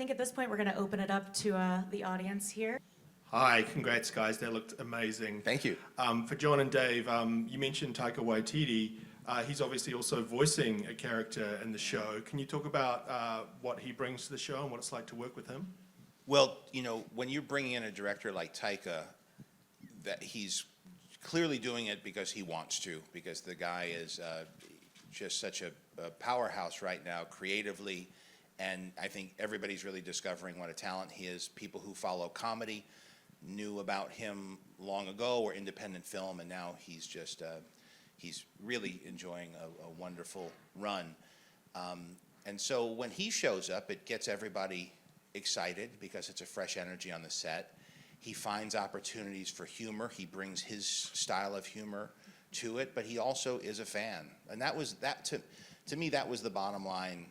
think at this point we're going to open it up to the audience here. Hi, congrats guys, that looked amazing. Thank you. For John and Dave, you mentioned Taika Waititi. He's obviously also voicing a character in the show. Can you talk about what he brings to the show and what it's like to work with him? Well, you know, when you're bringing in a director like Taika, that he's clearly doing it because he wants to, because the guy is just such a powerhouse right now creatively, and I think everybody's really discovering what a talent he is. People who follow comedy knew about him long ago, or independent film, and now he's just he's really enjoying a wonderful run. And so when he shows up, it gets everybody excited because it's a fresh energy on the set. He finds opportunities for humor. He brings his style of humor to it, but he also is a fan. And to me, that was the bottom line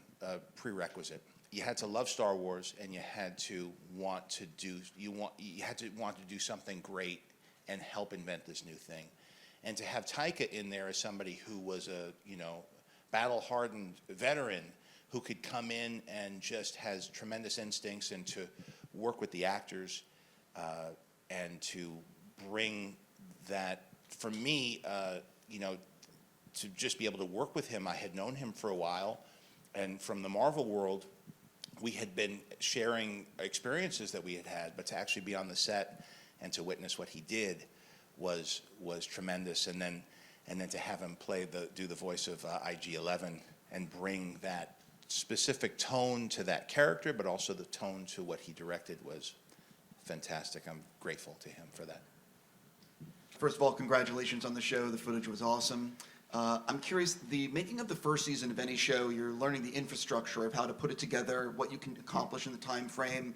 prerequisite. You had to love Star Wars, and you had to want to do something great and help invent this new thing. And to have Taika in there as somebody who was a battle-hardened veteran who could come in and just has tremendous instincts, and to work with the actors and to bring that, for me, to just be able to work with him. I had known him for a while, and from the Marvel world, we had been sharing experiences that we had had, but to actually be on the set and to witness what he did was tremendous. And then to have him do the voice of IG-11 and bring that specific tone to that character, but also the tone to what he directed was fantastic. I'm grateful to him for that. First of all, congratulations on the show. The footage was awesome. I'm curious, the making of the first season of any show, you're learning the infrastructure of how to put it together, what you can accomplish in the time frame,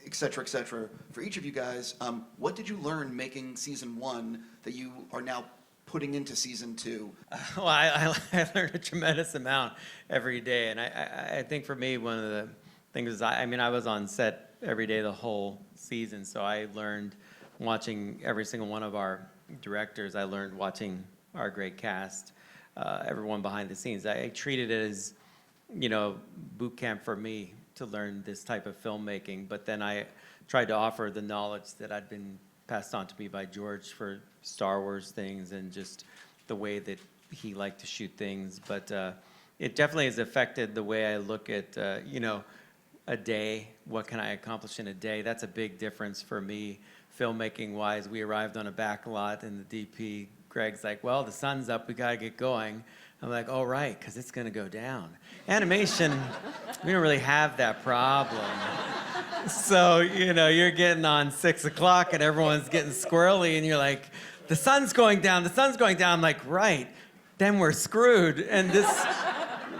et cetera, et cetera. For each of you guys, what did you learn making season 1 that you are now putting into season 2? Well, I learned a tremendous amount every day, and I think for me, one of the things is, I was on set every day the whole season, so I learned watching every single one of our directors. I learned watching our great cast, everyone behind the scenes. I treated it as, boot camp for me to learn this type of filmmaking, but then I tried to offer the knowledge that I'd been passed on to me by George for Star Wars things and just the way that he liked to shoot things. But it definitely has affected the way I look at, a day. What can I accomplish in a day? That's a big difference for me, filmmaking-wise. We arrived on a back lot, and the DP, Greg's like, well, the sun's up, we gotta get going. I'm like, all right, because it's gonna go down. Animation, we don't really have that problem. So, you're getting on 6 o'clock and everyone's getting squirrely, and you're like, the sun's going down, the sun's going down. I'm like, right, then we're screwed. And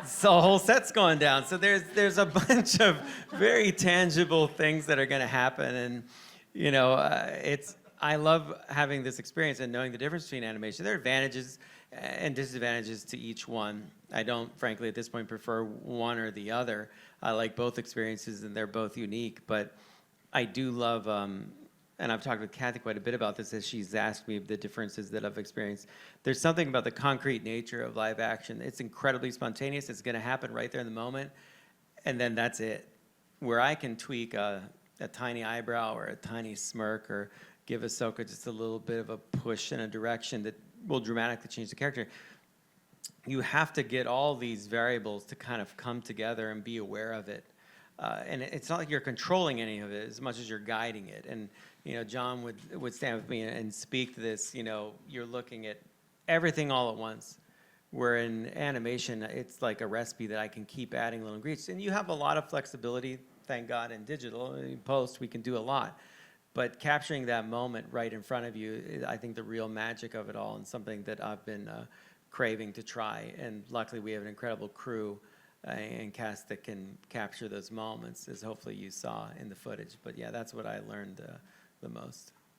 so the whole set's going down. So there's a bunch of very tangible things that are gonna happen. And, I love having this experience and knowing the difference between animation. There are advantages and disadvantages to each one. I don't, frankly, at this point, prefer one or the other. I like both experiences, and they're both unique. But I do love, and I've talked with Kathy quite a bit about this as she's asked me the differences that I've experienced. There's something about the concrete nature of live action. It's incredibly spontaneous. It's going to happen right there in the moment, and then that's it. Where I can tweak a tiny eyebrow or a tiny smirk, or give Ahsoka just a little bit of a push in a direction that will dramatically change the character. You have to get all these variables to kind of come together and be aware of it. And it's not like you're controlling any of it as much as you're guiding it. And John would stand with me and speak to this. You're looking at everything all at once. Where in animation, it's like a recipe that I can keep adding little ingredients. And you have a lot of flexibility, thank God, in digital. In post, we can do a lot. But capturing that moment right in front of you is, I think, the real magic of it all, and something that I've been craving to try. And luckily, we have an incredible crew and cast that can capture those moments, as hopefully you saw in the footage. But yeah, that's what I learned the most.